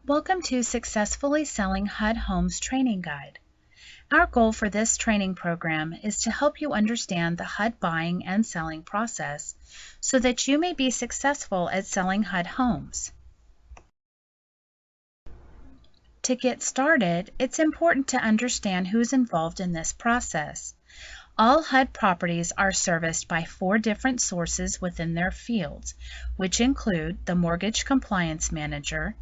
Welcome to Successfully Selling HUD Homes Training Guide. Our goal for this training program is to help you understand the HUD buying and selling process so that you may be successful at selling HUD homes. To get started, it's important to understand who's involved in this process. All HUD properties are serviced by 4 different sources within their fields, which include the Mortgage Compliance Manager,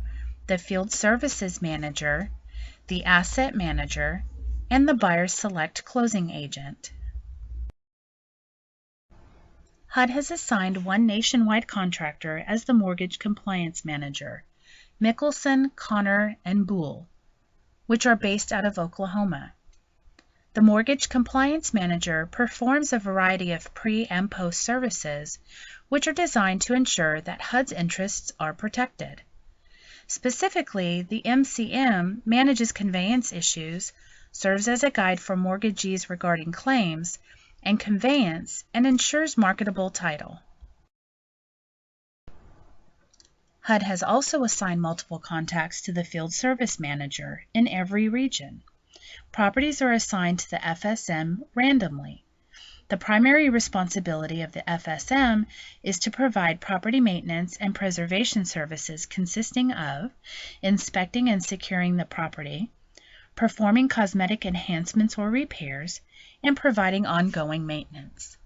the Field Services Manager, the Asset Manager, and the Buyer Select Closing Agent. HUD has assigned one nationwide contractor as the Mortgage Compliance Manager, Mickelson, Connor, and Boole, which are based out of Oklahoma. The Mortgage Compliance Manager performs a variety of pre- and post services, which are designed to ensure that HUD's interests are protected. Specifically, the MCM manages conveyance issues, serves as a guide for mortgagees regarding claims and conveyance, and ensures marketable title. HUD has also assigned multiple contacts to the Field Service Manager in every region. Properties are assigned to the FSM randomly. The primary responsibility of the FSM is to provide property maintenance and preservation services consisting of inspecting and securing the property, performing cosmetic enhancements or repairs, and providing ongoing maintenance.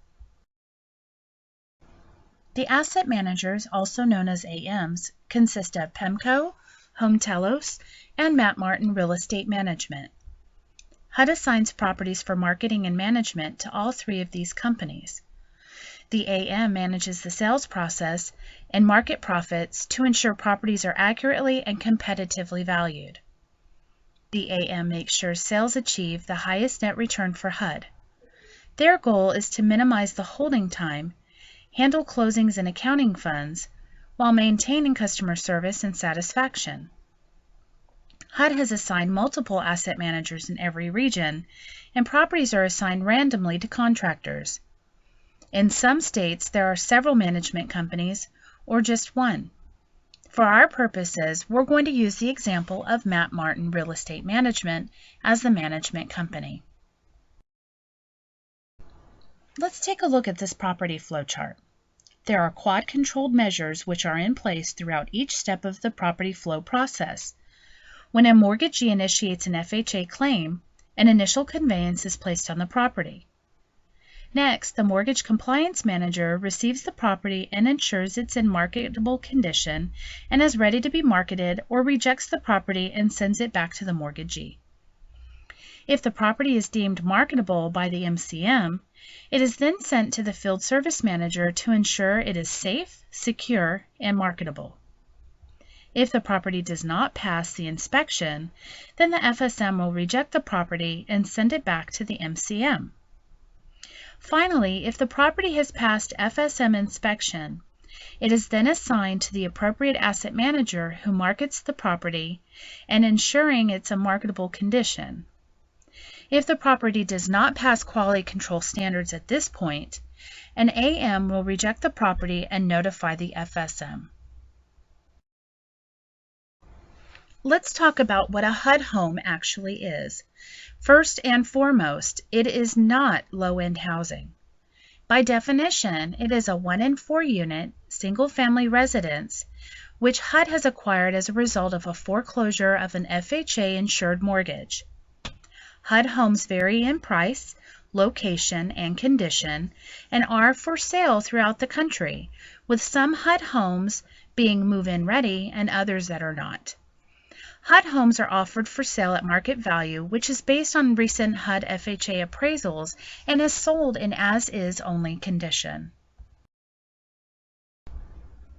The asset managers, also known as AMs, consist of PEMCO, Home Telos, and Matt Martin Real Estate Management. HUD assigns properties for marketing and management to all 3 of these companies. The AM manages the sales process and market profits to ensure properties are accurately and competitively valued. The AM makes sure sales achieve the highest net return for HUD. Their goal is to minimize the holding time, handle closings and accounting funds, while maintaining customer service and satisfaction. HUD has assigned multiple asset managers in every region, and properties are assigned randomly to contractors. In some states, there are several management companies, or just one. For our purposes, we're going to use the example of Matt Martin Real Estate Management as the management company. Let's take a look at this property flow chart. There are quad-controlled measures which are in place throughout each step of the property flow process. When a mortgagee initiates an FHA claim, an initial conveyance is placed on the property. Next, the Mortgage Compliance Manager receives the property and ensures it's in marketable condition and is ready to be marketed, or rejects the property and sends it back to the mortgagee. If the property is deemed marketable by the MCM, it is then sent to the Field Service Manager to ensure it is safe, secure, and marketable. If the property does not pass the inspection, then the FSM will reject the property and send it back to the MCM. Finally, if the property has passed FSM inspection, it is then assigned to the appropriate asset manager who markets the property and ensuring it's a marketable condition. If the property does not pass quality control standards at this point, an AM will reject the property and notify the FSM. Let's talk about what a HUD home actually is. First and foremost, it is not low-end housing. By definition, it is a 1 in 4 unit, single-family residence, which HUD has acquired as a result of a foreclosure of an FHA-insured mortgage. HUD homes vary in price, location, and condition, and are for sale throughout the country, with some HUD homes being move-in ready and others that are not. HUD homes are offered for sale at market value, which is based on recent HUD FHA appraisals and is sold in as-is only condition.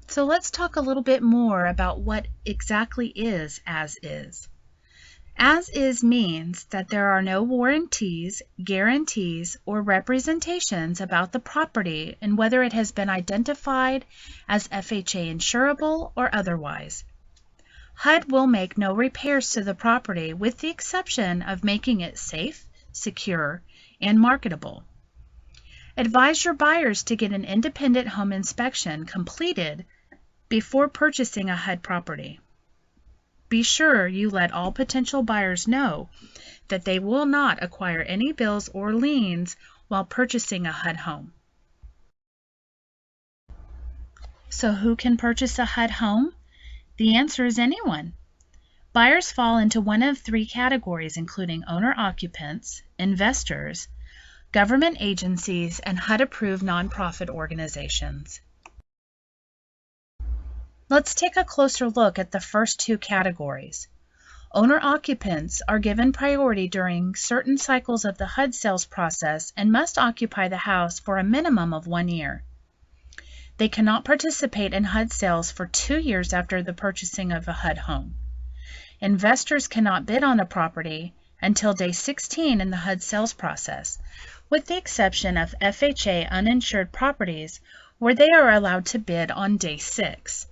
So let's talk a little bit more about what exactly is as-is. As-is means that there are no warranties, guarantees, or representations about the property and whether it has been identified as FHA insurable or otherwise. HUD will make no repairs to the property with the exception of making it safe, secure, and marketable. Advise your buyers to get an independent home inspection completed before purchasing a HUD property. be sure you let all potential buyers know that they will not acquire any bills or liens while purchasing a HUD home. So who can purchase a HUD home? The answer is anyone. Buyers fall into one of three categories, including owner-occupants, investors, government agencies, and HUD-approved nonprofit organizations. Let's take a closer look at the first two categories. Owner-occupants are given priority during certain cycles of the HUD sales process and must occupy the house for a minimum of 1 year. They cannot participate in HUD sales for 2 years after the purchasing of a HUD home. Investors cannot bid on a property until day 16 in the HUD sales process, with the exception of FHA uninsured properties where they are allowed to bid on day 6.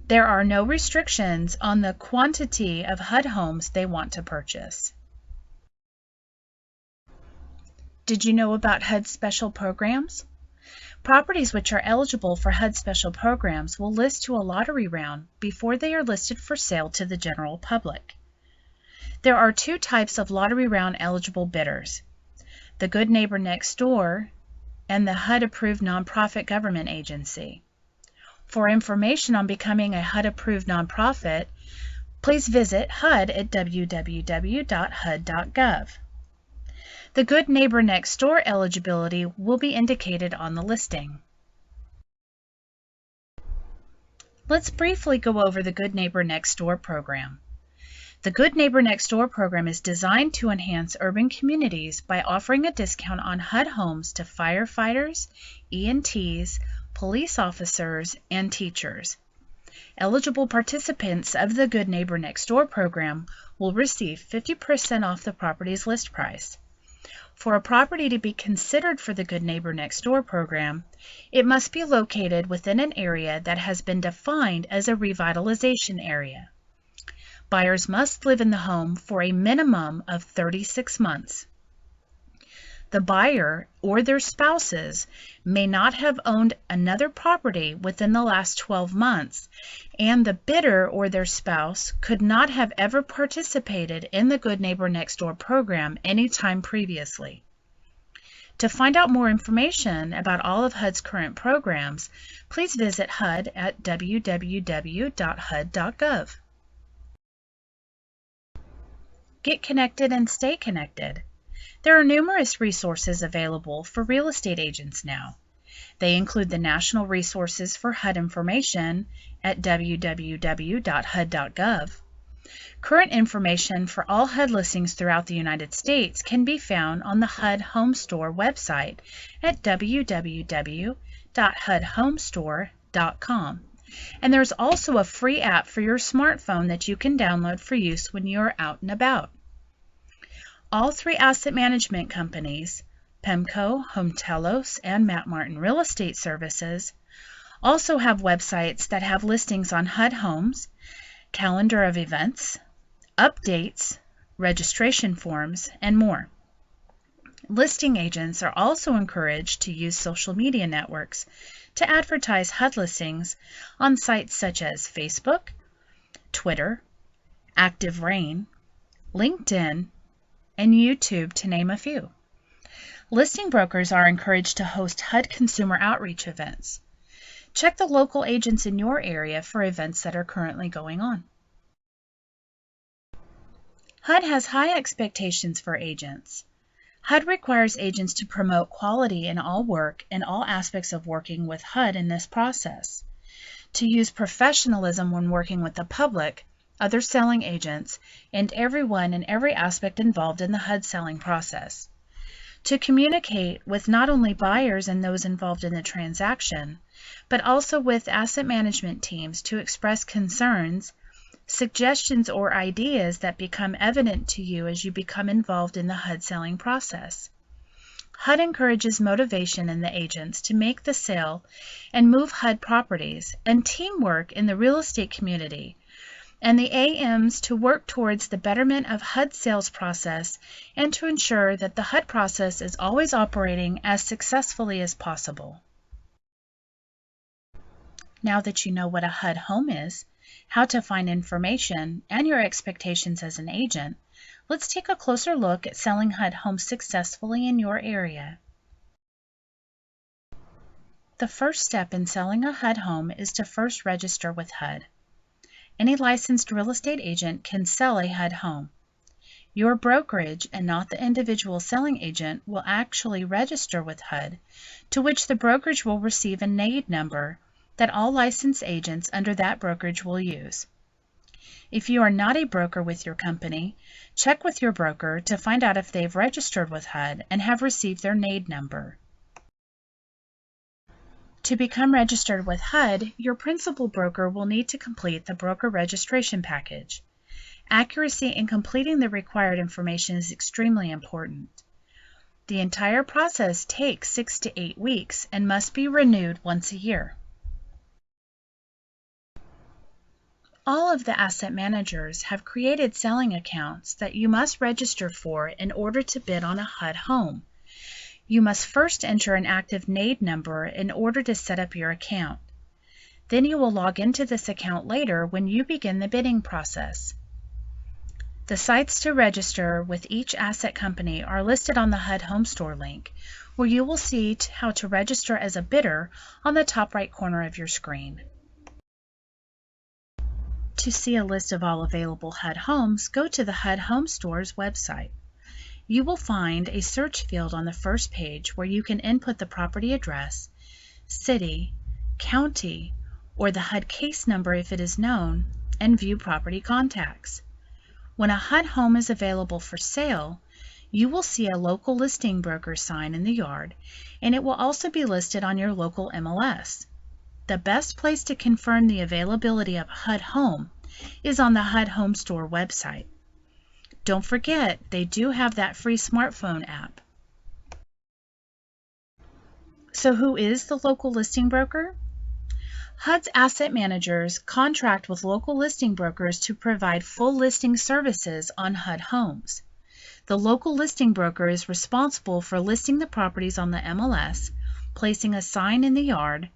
There are no restrictions on the quantity of HUD homes they want to purchase. Did you know about HUD special programs? Properties which are eligible for HUD special programs will list to a lottery round before they are listed for sale to the general public. There are two types of lottery round eligible bidders: the Good Neighbor Next Door and the HUD-approved nonprofit government agency. For information on becoming a HUD-approved nonprofit, please visit HUD at www.hud.gov. The Good Neighbor Next Door eligibility will be indicated on the listing. Let's briefly go over the Good Neighbor Next Door program. The Good Neighbor Next Door program is designed to enhance urban communities by offering a discount on HUD homes to firefighters, EMTs, police officers, and teachers. Eligible participants of the Good Neighbor Next Door program will receive 50% off the property's list price. For a property to be considered for the Good Neighbor Next Door program, it must be located within an area that has been defined as a revitalization area. Buyers must live in the home for a minimum of 36 months. The buyer or their spouses may not have owned another property within the last 12 months, and the bidder or their spouse could not have ever participated in the Good Neighbor Next Door program any time previously. To find out more information about all of HUD's current programs, please visit HUD at www.hud.gov. Get connected and stay connected. There are numerous resources available for real estate agents now. They include the National Resources for HUD Information at www.hud.gov. Current information for all HUD listings throughout the United States can be found on the HUD Home Store website at www.hudhomestore.com. And there's also a free app for your smartphone that you can download for use when you are out and about. All three asset management companies, PEMCO, HomeTelos, and Matt Martin Real Estate Services, also have websites that have listings on HUD homes, calendar of events, updates, registration forms, and more. Listing agents are also encouraged to use social media networks to advertise HUD listings on sites such as Facebook, Twitter, Active Rain, LinkedIn, and YouTube, to name a few. Listing brokers are encouraged to host HUD consumer outreach events. Check the local agents in your area for events that are currently going on. HUD has high expectations for agents. HUD requires agents to promote quality in all work and all aspects of working with HUD in this process, to use professionalism when working with the public, other selling agents, and everyone in every aspect involved in the HUD selling process, to communicate with not only buyers and those involved in the transaction, but also with asset management teams to express concerns, suggestions, or ideas that become evident to you as you become involved in the HUD selling process. HUD encourages motivation in the agents to make the sale and move HUD properties, and teamwork in the real estate community, and the AMs to work towards the betterment of HUD sales process and to ensure that the HUD process is always operating as successfully as possible. Now that you know what a HUD home is, how to find information, and your expectations as an agent, let's take a closer look at selling HUD homes successfully in your area. The first step in selling a HUD home is to first register with HUD. Any licensed real estate agent can sell a HUD home. Your brokerage and not the individual selling agent will actually register with HUD, to which the brokerage will receive a NAID number that all licensed agents under that brokerage will use. If you are not a broker with your company, check with your broker to find out if they've registered with HUD and have received their NAID number. To become registered with HUD, your principal broker will need to complete the broker registration package. Accuracy in completing the required information is extremely important. The entire process takes 6 to 8 weeks and must be renewed once a year. All of the asset managers have created selling accounts that you must register for in order to bid on a HUD home. You must first enter an active NAID number in order to set up your account. Then you will log into this account later when you begin the bidding process. The sites to register with each asset company are listed on the HUD Home Store link, where you will see how to register as a bidder on the top right corner of your screen. To see a list of all available HUD homes, go to the HUD Home Store's website. You will find a search field on the first page where you can input the property address, city, county, or the HUD case number if it is known, and view property contacts. When a HUD home is available for sale, you will see a local listing broker sign in the yard, and it will also be listed on your local MLS. The best place to confirm the availability of a HUD home is on the HUD Home Store website. Don't forget, they do have that free smartphone app. So who is the local listing broker? HUD's asset managers contract with local listing brokers to provide full listing services on HUD homes. The local listing broker is responsible for listing the properties on the MLS, placing a sign in the yard,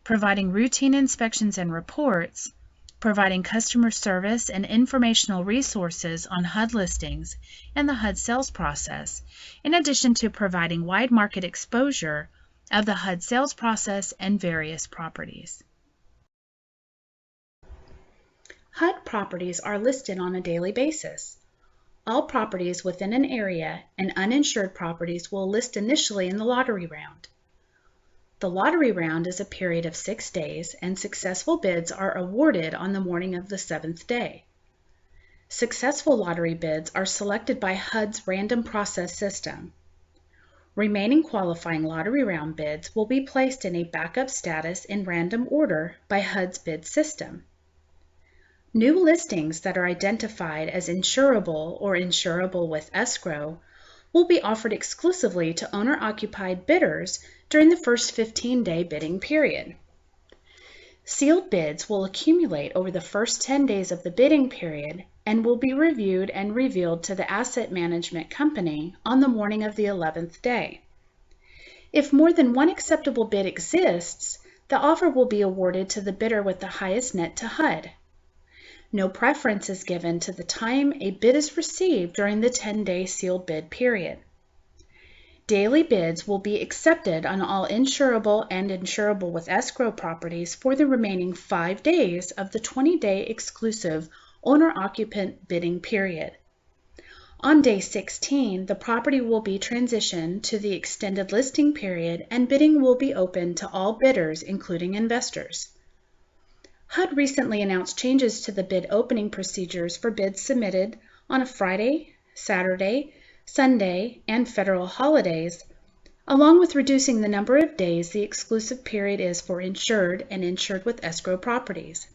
providing routine inspections and reports, providing customer service and informational resources on HUD listings and the HUD sales process, in addition to providing wide market exposure of the HUD sales process and various properties. HUD properties are listed on a daily basis. All properties within an area and uninsured properties will list initially in the lottery round. The lottery round is a period of 6 days, and successful bids are awarded on the morning of the 7th day. Successful lottery bids are selected by HUD's random process system. Remaining qualifying lottery round bids will be placed in a backup status in random order by HUD's bid system. New listings that are identified as insurable or insurable with escrow will be offered exclusively to owner-occupied bidders during the first 15-day bidding period. Sealed bids will accumulate over the first 10 days of the bidding period and will be reviewed and revealed to the asset management company on the morning of the 11th day. If more than one acceptable bid exists, the offer will be awarded to the bidder with the highest net to HUD. No preference is given to the time a bid is received during the 10-day sealed bid period. Daily bids will be accepted on all insurable and insurable with escrow properties for the remaining 5 days of the 20-day exclusive owner-occupant bidding period. On day 16, the property will be transitioned to the extended listing period and bidding will be open to all bidders, including investors. HUD recently announced changes to the bid opening procedures for bids submitted on a Friday, Saturday, Sunday, and federal holidays, along with reducing the number of days the exclusive period is for insured and insured with escrow properties.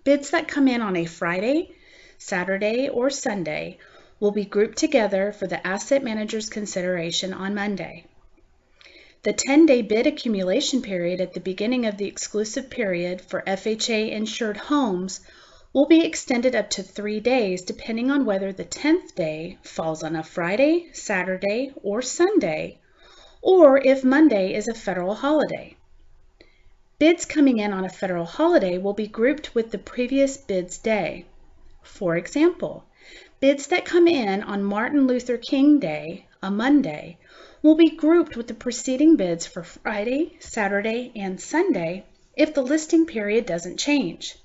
Bids that come in on a Friday, Saturday, or Sunday will be grouped together for the asset manager's consideration on Monday. The 10-day bid accumulation period at the beginning of the exclusive period for FHA insured homes will be extended up to 3 days depending on whether the 10th day falls on a Friday, Saturday, or Sunday, or if Monday is a federal holiday. Bids coming in on a federal holiday will be grouped with the previous bid's day. For example, bids that come in on Martin Luther King Day, a Monday, will be grouped with the preceding bids for Friday, Saturday, and Sunday if the listing period doesn't change.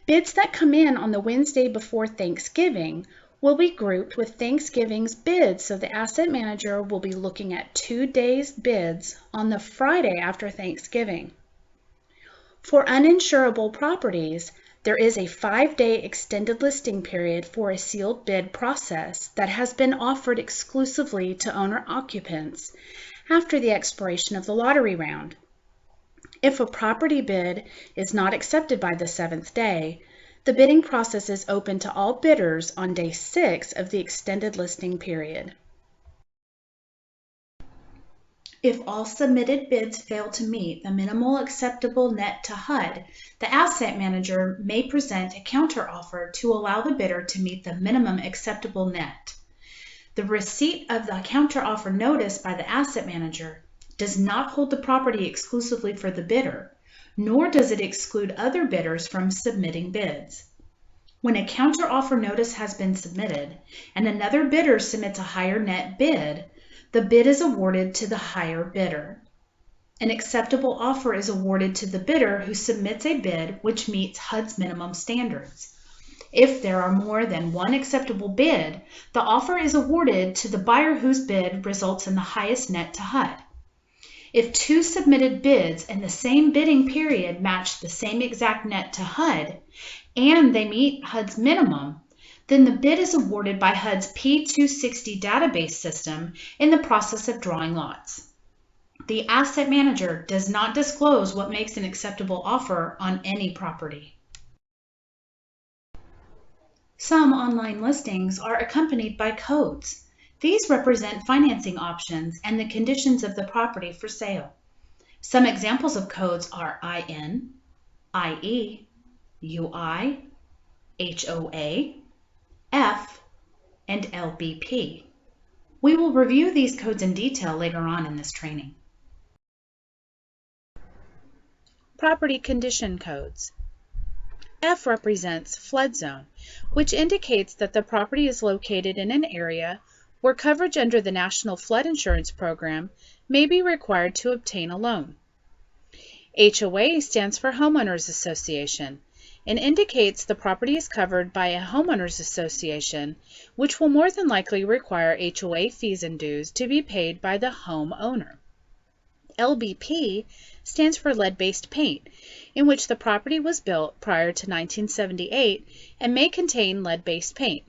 Bids that come in on the Wednesday before Thanksgiving will be grouped with Thanksgiving's bids, so the asset manager will be looking at 2 days' bids on the Friday after Thanksgiving. For uninsurable properties, there is a 5-day extended listing period for a sealed bid process that has been offered exclusively to owner-occupants after the expiration of the lottery round. If a property bid is not accepted by the 7th day, the bidding process is open to all bidders on day 6 of the extended listing period. If all submitted bids fail to meet the minimal acceptable net to HUD, the asset manager may present a counteroffer to allow the bidder to meet the minimum acceptable net. The receipt of the counteroffer notice by the asset manager does not hold the property exclusively for the bidder, nor does it exclude other bidders from submitting bids. When a counteroffer notice has been submitted and another bidder submits a higher net bid, the bid is awarded to the higher bidder. An acceptable offer is awarded to the bidder who submits a bid which meets HUD's minimum standards. If there are more than one acceptable bid, the offer is awarded to the buyer whose bid results in the highest net to HUD. If 2 submitted bids in the same bidding period match the same exact net to HUD, and they meet HUD's minimum, then the bid is awarded by HUD's P260 database system in the process of drawing lots. The asset manager does not disclose what makes an acceptable offer on any property. Some online listings are accompanied by codes. These represent financing options and the conditions of the property for sale. Some examples of codes are IN, IE, UI, HOA, F, and LBP. We will review these codes in detail later on in this training. Property condition codes. F represents flood zone, which indicates that the property is located in an area where coverage under the National Flood Insurance Program may be required to obtain a loan. HOA stands for Homeowners Association and indicates the property is covered by a homeowners association, which will more than likely require HOA fees and dues to be paid by the homeowner. LBP stands for lead-based paint, in which the property was built prior to 1978 and may contain lead-based paint.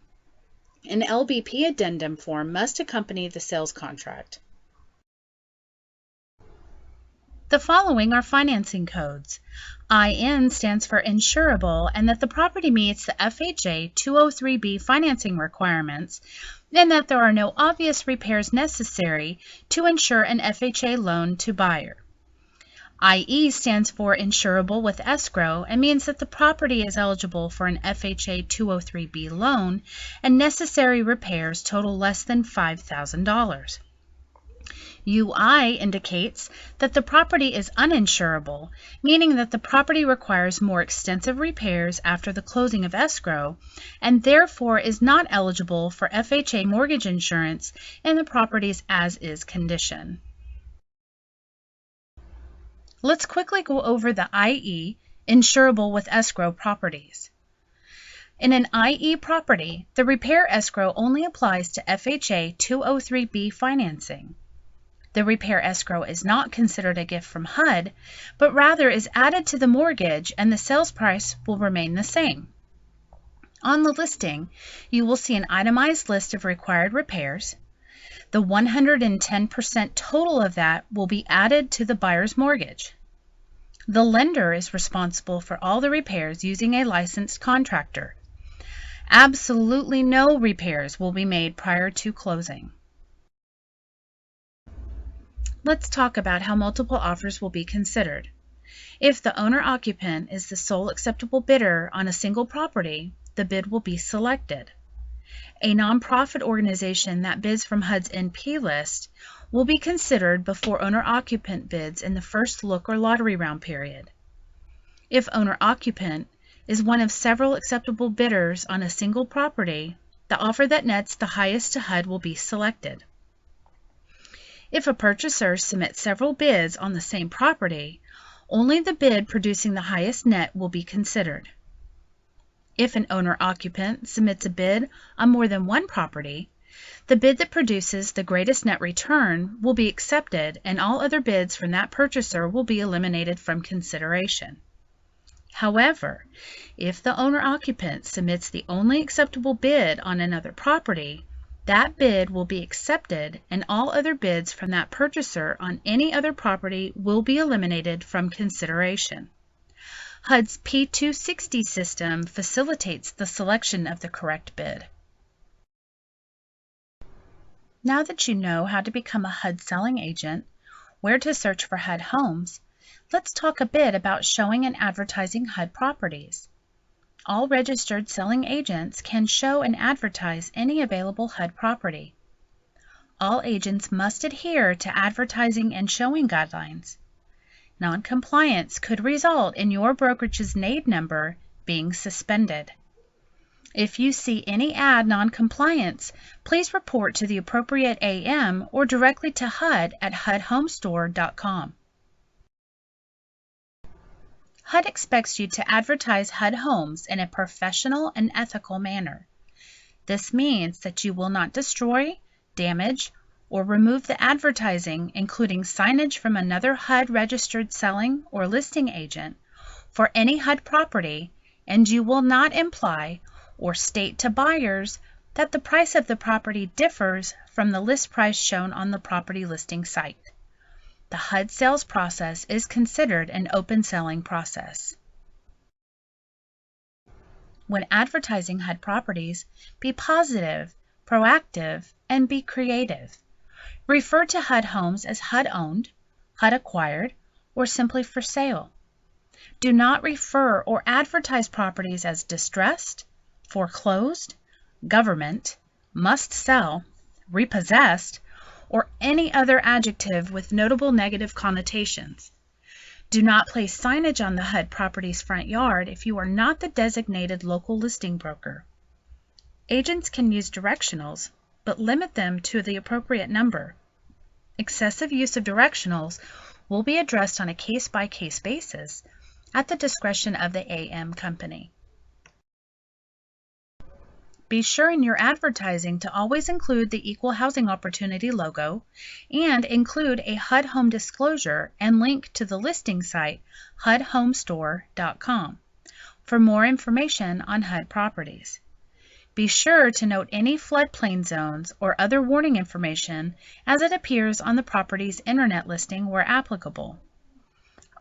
An LBP addendum form must accompany the sales contract. The following are financing codes. IN stands for insurable and that the property meets the FHA 203B financing requirements and that there are no obvious repairs necessary to insure an FHA loan to buyer. IE stands for insurable with escrow and means that the property is eligible for an FHA 203B loan and necessary repairs total less than $5,000. UI indicates that the property is uninsurable, meaning that the property requires more extensive repairs after the closing of escrow and therefore is not eligible for FHA mortgage insurance in the property's as-is condition. Let's quickly go over the IE, insurable with escrow properties. In an IE property, the repair escrow only applies to FHA 203B financing. The repair escrow is not considered a gift from HUD, but rather is added to the mortgage and the sales price will remain the same. On the listing, you will see an itemized list of required repairs. The 110% total of that will be added to the buyer's mortgage. The lender is responsible for all the repairs using a licensed contractor. Absolutely no repairs will be made prior to closing. Let's talk about how multiple offers will be considered. If the owner-occupant is the sole acceptable bidder on a single property, the bid will be selected. A nonprofit organization that bids from HUD's NP list will be considered before owner-occupant bids in the first look or lottery round period. If owner-occupant is one of several acceptable bidders on a single property, the offer that nets the highest to HUD will be selected. If a purchaser submits several bids on the same property, only the bid producing the highest net will be considered. If an owner-occupant submits a bid on more than one property, the bid that produces the greatest net return will be accepted, and all other bids from that purchaser will be eliminated from consideration. However, if the owner-occupant submits the only acceptable bid on another property, that bid will be accepted, and all other bids from that purchaser on any other property will be eliminated from consideration. HUD's P260 system facilitates the selection of the correct bid. Now that you know how to become a HUD selling agent, where to search for HUD homes, let's talk a bit about showing and advertising HUD properties. All registered selling agents can show and advertise any available HUD property. All agents must adhere to advertising and showing guidelines. Non-compliance could result in your brokerage's NAID number being suspended. If you see any ad non-compliance, please report to the appropriate AM or directly to HUD at hudhomestore.com. HUD expects you to advertise HUD homes in a professional and ethical manner. This means that you will not destroy, damage, or remove the advertising, including signage from another HUD registered selling or listing agent, for any HUD property, and you will not imply or state to buyers that the price of the property differs from the list price shown on the property listing site. The HUD sales process is considered an open selling process. When advertising HUD properties, be positive, proactive, and be creative. Refer to HUD homes as HUD owned, HUD acquired, or simply for sale. Do not refer or advertise properties as distressed, foreclosed, government, must sell, repossessed, or any other adjective with notable negative connotations. Do not place signage on the HUD property's front yard if you are not the designated local listing broker. Agents can use directionals, but limit them to the appropriate number. Excessive use of directionals will be addressed on a case-by-case basis at the discretion of the AM company. Be sure in your advertising to always include the Equal Housing Opportunity logo and include a HUD home disclosure and link to the listing site hudhomestore.com for more information on HUD properties. Be sure to note any floodplain zones or other warning information as it appears on the property's internet listing where applicable.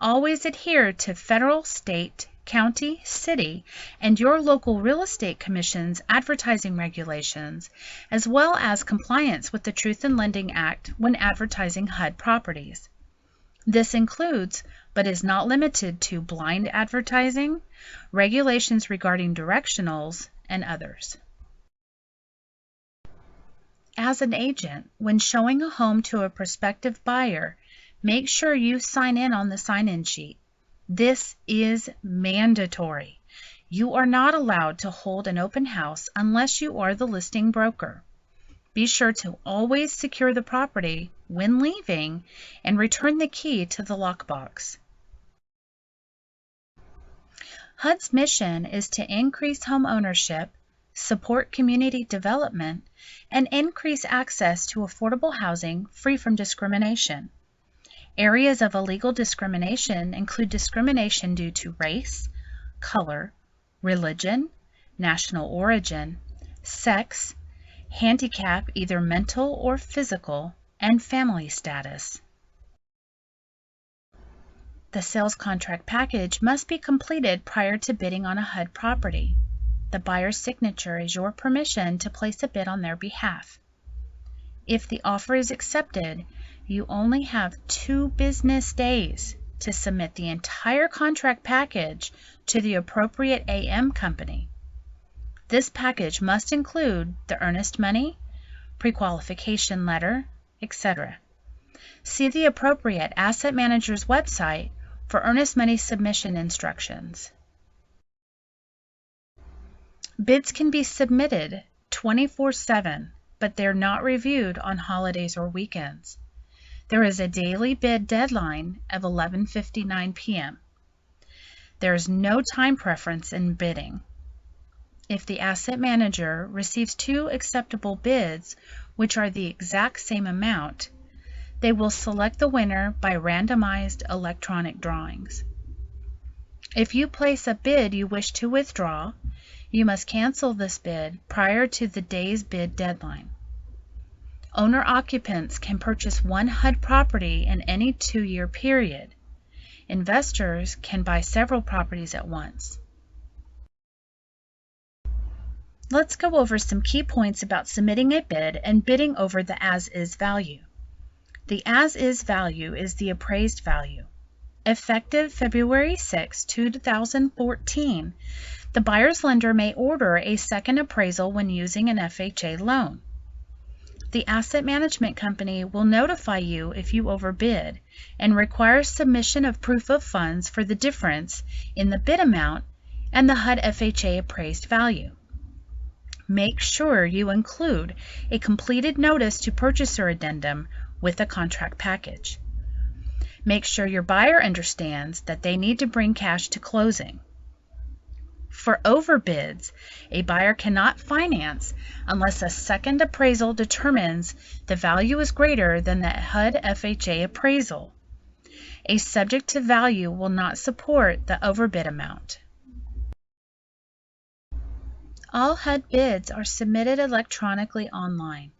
Always adhere to federal, state, county, city, and your local real estate commission's advertising regulations, as well as compliance with the Truth in Lending Act when advertising HUD properties. This includes, but is not limited to, blind advertising, regulations regarding directionals, and others. As an agent, when showing a home to a prospective buyer, make sure you sign in on the sign-in sheet. This is mandatory. You are not allowed to hold an open house unless you are the listing broker. Be sure to always secure the property when leaving and return the key to the lockbox. HUD's mission is to increase home ownership, support community development, and increase access to affordable housing free from discrimination. Areas of illegal discrimination include discrimination due to race, color, religion, national origin, sex, handicap, either mental or physical, and family status. The sales contract package must be completed prior to bidding on a HUD property. The buyer's signature is your permission to place a bid on their behalf. If the offer is accepted, you only have 2 business days to submit the entire contract package to the appropriate AM company. This package must include the earnest money, pre-qualification letter, etc. See the appropriate asset manager's website for earnest money submission instructions. Bids can be submitted 24/7, but they're not reviewed on holidays or weekends. There is a daily bid deadline of 11:59 p.m. There is no time preference in bidding. If the asset manager receives two acceptable bids, which are the exact same amount, they will select the winner by randomized electronic drawings. If you place a bid you wish to withdraw, you must cancel this bid prior to the day's bid deadline. Owner-occupants can purchase one HUD property in any 2-year period. Investors can buy several properties at once. Let's go over some key points about submitting a bid and bidding over the as-is value. The as-is value is the appraised value. Effective February 6, 2014, the buyer's lender may order a second appraisal when using an FHA loan. The asset management company will notify you if you overbid and require submission of proof of funds for the difference in the bid amount and the HUD FHA appraised value. Make sure you include a completed notice to purchaser addendum with a contract package. Make sure your buyer understands that they need to bring cash to closing. For overbids, a buyer cannot finance unless a second appraisal determines the value is greater than the HUD FHA appraisal. A subject to value will not support the overbid amount. All HUD bids are submitted electronically online.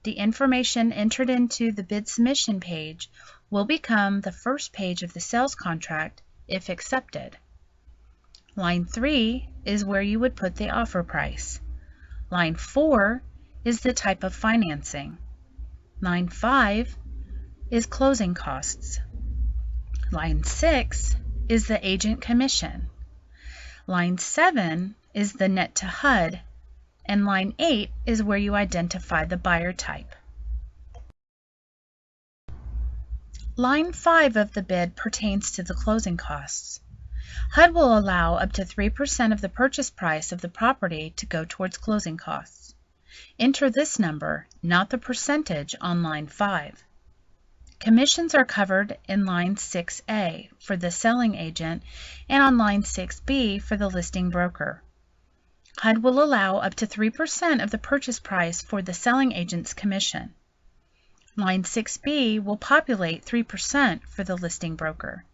The information entered into the bid submission page will become the first page of the sales contract if accepted. Line 3 is where you would put the offer price. Line 4 is the type of financing. Line 5 is closing costs. Line 6 is the agent commission. Line 7 is the net to HUD, and line 8 is where you identify the buyer type. Line 5 of the bid pertains to the closing costs. HUD will allow up to 3% of the purchase price of the property to go towards closing costs. Enter this number, not the percentage, on line 5. Commissions are covered in line 6A for the selling agent and on line 6B for the listing broker. HUD will allow up to 3% of the purchase price for the selling agent's commission. Line 6B will populate 3% for the listing broker.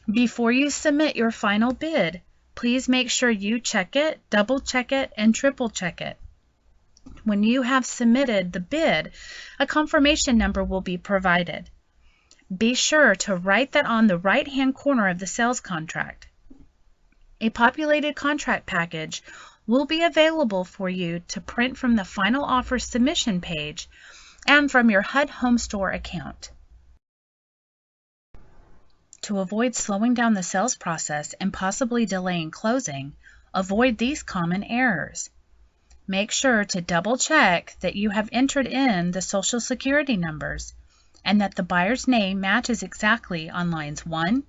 Before you submit your final bid, please make sure you check it, double check it, and triple check it. When you have submitted the bid, a confirmation number will be provided. Be sure to write that on the right-hand corner of the sales contract. A populated contract package will be available for you to print from the final offer submission page and from your HUD Home Store account. To avoid slowing down the sales process and possibly delaying closing, avoid these common errors. Make sure to double check that you have entered in the Social Security numbers and that the buyer's name matches exactly on lines 1,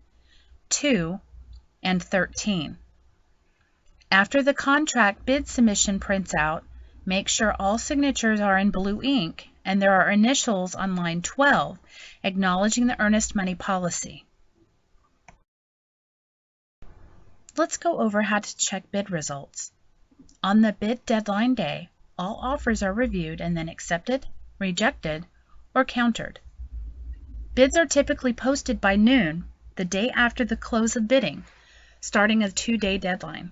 2, and 13. After the contract bid submission prints out, make sure all signatures are in blue ink and there are initials on line 12 acknowledging the earnest money policy. Let's go over how to check bid results. On the bid deadline day, all offers are reviewed and then accepted, rejected, or countered. Bids are typically posted by noon, the day after the close of bidding, starting a 2-day deadline.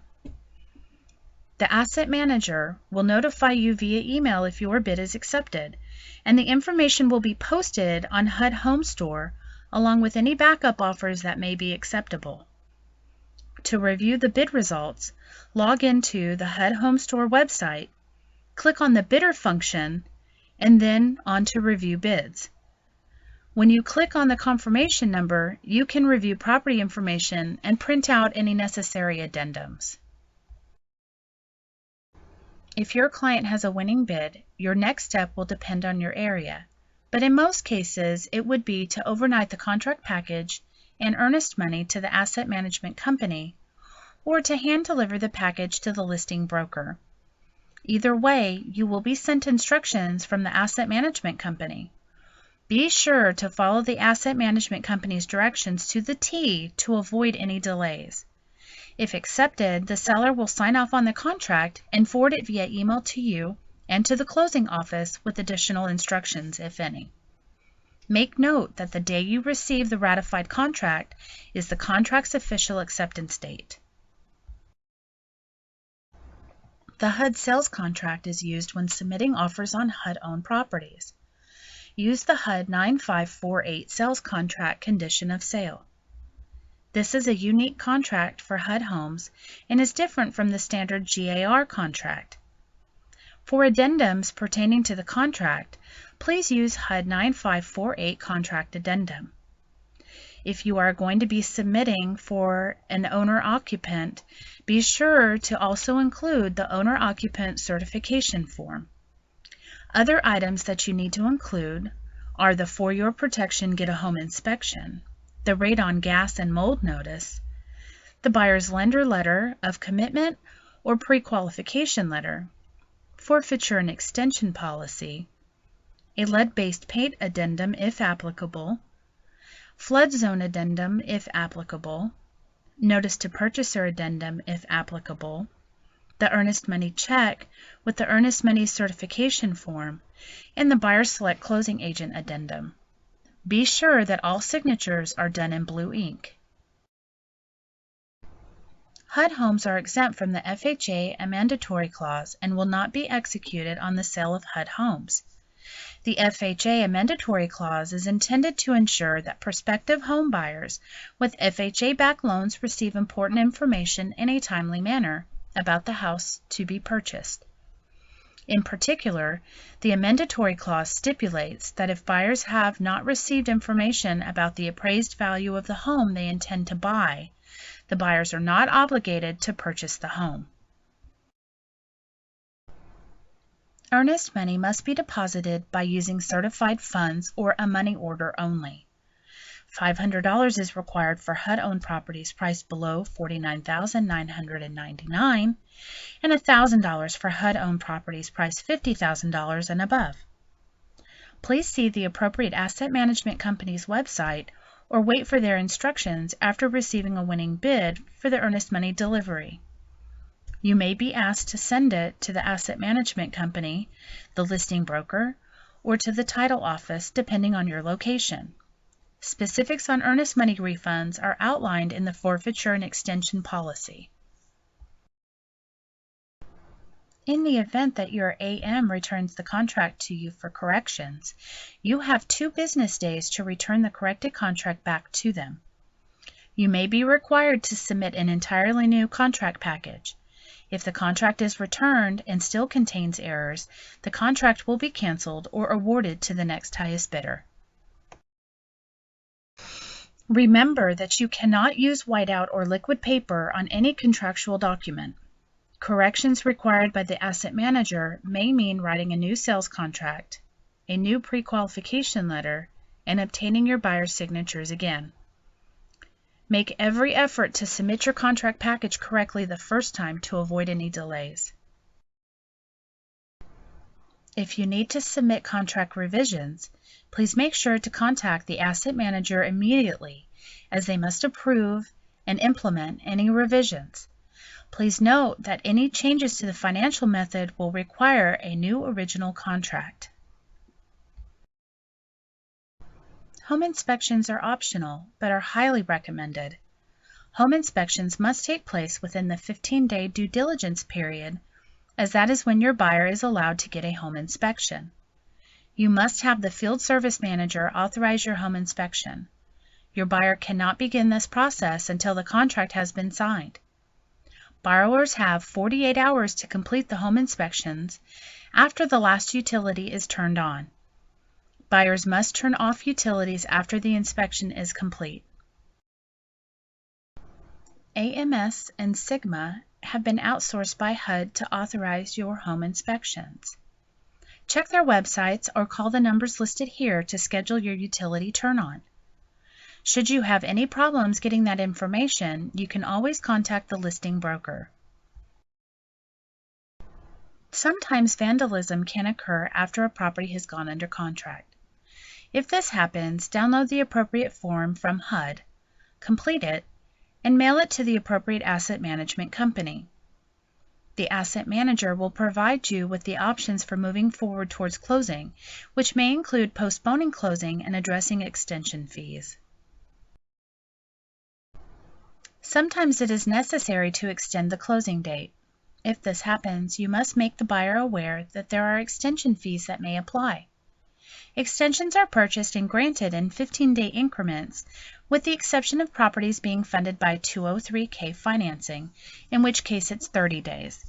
The asset manager will notify you via email if your bid is accepted, and the information will be posted on HUD Home Store along with any backup offers that may be acceptable. To review the bid results, log into the HUD Home Store website, click on the bidder function, and then on to review bids. When you click on the confirmation number, you can review property information and print out any necessary addendums. If your client has a winning bid, your next step will depend on your area, but in most cases, it would be to overnight the contract package and earnest money to the asset management company, or to hand deliver the package to the listing broker. Either way, you will be sent instructions from the asset management company. Be sure to follow the asset management company's directions to the T to avoid any delays. If accepted, the seller will sign off on the contract and forward it via email to you and to the closing office with additional instructions, if any. Make note that the day you receive the ratified contract is the contract's official acceptance date. The HUD sales contract is used when submitting offers on HUD-owned properties. Use the HUD 9548 sales contract condition of sale. This is a unique contract for HUD homes and is different from the standard GAR contract. For addendums pertaining to the contract, please use HUD 9548 contract addendum. If you are going to be submitting for an owner-occupant, be sure to also include the owner-occupant certification form. Other items that you need to include are the For Your Protection Get a Home Inspection, the radon gas and mold notice, the buyer's lender letter of commitment or pre-qualification letter, forfeiture and extension policy, a lead-based paint addendum if applicable, flood zone addendum if applicable, notice to purchaser addendum if applicable, the earnest money check with the earnest money certification form, and the buyer select closing agent addendum. Be sure that all signatures are done in blue ink. HUD homes are exempt from the FHA and mandatory clause and will not be executed on the sale of HUD homes. The FHA and mandatory clause is intended to ensure that prospective home buyers with FHA-backed loans receive important information in a timely manner about the house to be purchased. In particular, the amendatory clause stipulates that if buyers have not received information about the appraised value of the home they intend to buy, the buyers are not obligated to purchase the home. Earnest money must be deposited by using certified funds or a money order only. $500 is required for HUD-owned properties priced below $49,999 and $1,000 for HUD-owned properties priced $50,000 and above. Please see the appropriate asset management company's website or wait for their instructions after receiving a winning bid for the earnest money delivery. You may be asked to send it to the asset management company, the listing broker, or to the title office depending on your location. Specifics on earnest money refunds are outlined in the forfeiture and extension policy. In the event that your AM returns the contract to you for corrections, you have 2 business days to return the corrected contract back to them. You may be required to submit an entirely new contract package. If the contract is returned and still contains errors, the contract will be canceled or awarded to the next highest bidder. Remember that you cannot use whiteout or liquid paper on any contractual document. Corrections required by the asset manager may mean writing a new sales contract, a new pre-qualification letter, and obtaining your buyer's signatures again. Make every effort to submit your contract package correctly the first time to avoid any delays. If you need to submit contract revisions, please make sure to contact the asset manager immediately, as they must approve and implement any revisions. Please note that any changes to the financial method will require a new original contract. Home inspections are optional, but are highly recommended. Home inspections must take place within the 15-day due diligence period, as that is when your buyer is allowed to get a home inspection. You must have the field service manager authorize your home inspection. Your buyer cannot begin this process until the contract has been signed. Borrowers have 48 hours to complete the home inspections after the last utility is turned on. Buyers must turn off utilities after the inspection is complete. AMS and Sigma have been outsourced by HUD to authorize your home inspections. Check their websites or call the numbers listed here to schedule your utility turn-on. Should you have any problems getting that information, you can always contact the listing broker. Sometimes vandalism can occur after a property has gone under contract. If this happens, download the appropriate form from HUD, complete it, and mail it to the appropriate asset management company. The asset manager will provide you with the options for moving forward towards closing, which may include postponing closing and addressing extension fees. Sometimes it is necessary to extend the closing date. If this happens, you must make the buyer aware that there are extension fees that may apply. Extensions are purchased and granted in 15-day increments, with the exception of properties being funded by 203K financing, in which case it's 30 days.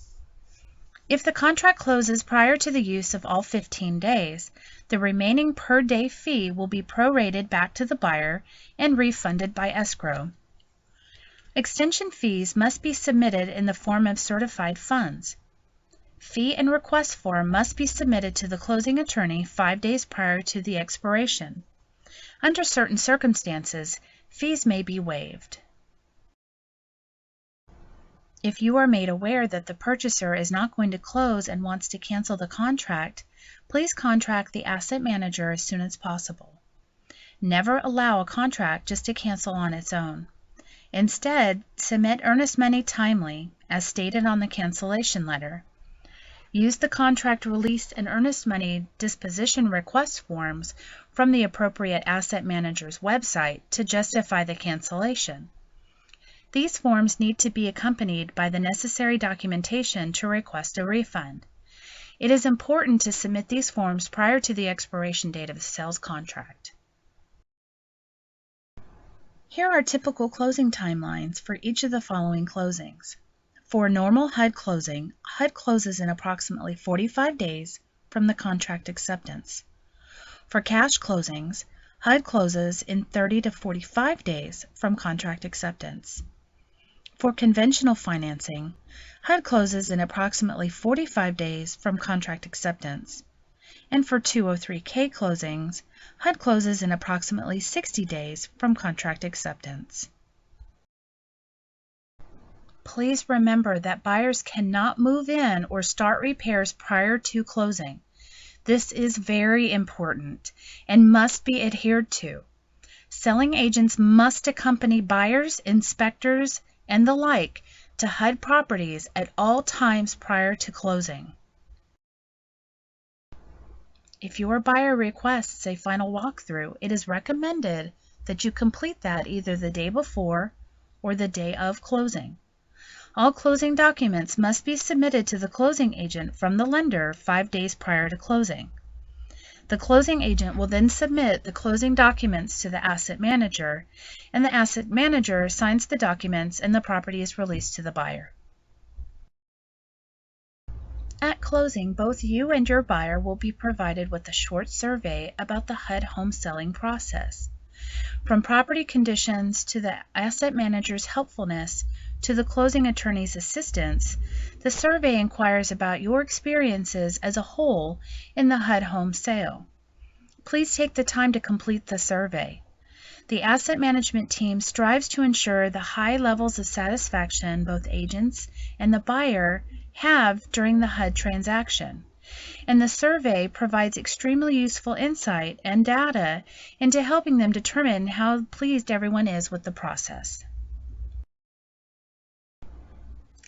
If the contract closes prior to the use of all 15 days, the remaining per-day fee will be prorated back to the buyer and refunded by escrow. Extension fees must be submitted in the form of certified funds. Fee and request form must be submitted to the closing attorney 5 days prior to the expiration. Under certain circumstances, fees may be waived. If you are made aware that the purchaser is not going to close and wants to cancel the contract, please contact the asset manager as soon as possible. Never allow a contract just to cancel on its own. Instead, submit earnest money timely, as stated on the cancellation letter. Use the contract release and earnest money disposition request forms from the appropriate asset manager's website to justify the cancellation. These forms need to be accompanied by the necessary documentation to request a refund. It is important to submit these forms prior to the expiration date of the sales contract. Here are typical closing timelines for each of the following closings. For a normal HUD closing, HUD closes in approximately 45 days from the contract acceptance. For cash closings, HUD closes in 30 to 45 days from contract acceptance. For conventional financing, HUD closes in approximately 45 days from contract acceptance. And for 203K closings, HUD closes in approximately 60 days from contract acceptance. Please remember that buyers cannot move in or start repairs prior to closing. This is very important and must be adhered to. Selling agents must accompany buyers, inspectors, and the like to HUD properties at all times prior to closing. If your buyer requests a final walkthrough, it is recommended that you complete that either the day before or the day of closing. All closing documents must be submitted to the closing agent from the lender 5 days prior to closing. The closing agent will then submit the closing documents to the asset manager, and the asset manager signs the documents and the property is released to the buyer. At closing, both you and your buyer will be provided with a short survey about the HUD home selling process. From property conditions to the asset manager's helpfulness to the closing attorney's assistance, the survey inquires about your experiences as a whole in the HUD home sale. Please take the time to complete the survey. The asset management team strives to ensure the high levels of satisfaction both agents and the buyer have during the HUD transaction, and the survey provides extremely useful insight and data into helping them determine how pleased everyone is with the process.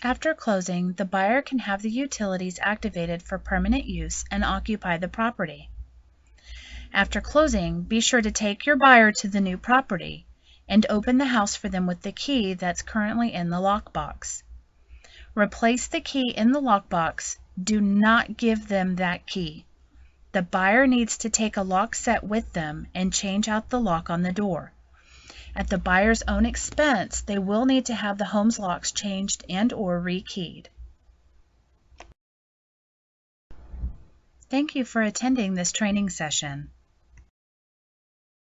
After closing, the buyer can have the utilities activated for permanent use and occupy the property. After closing, be sure to take your buyer to the new property and open the house for them with the key that's currently in the lockbox. Replace the key in the lockbox. Do not give them that key. The buyer needs to take a lock set with them and change out the lock on the door. At the buyer's own expense, they will need to have the home's locks changed and/or rekeyed. Thank you for attending this training session.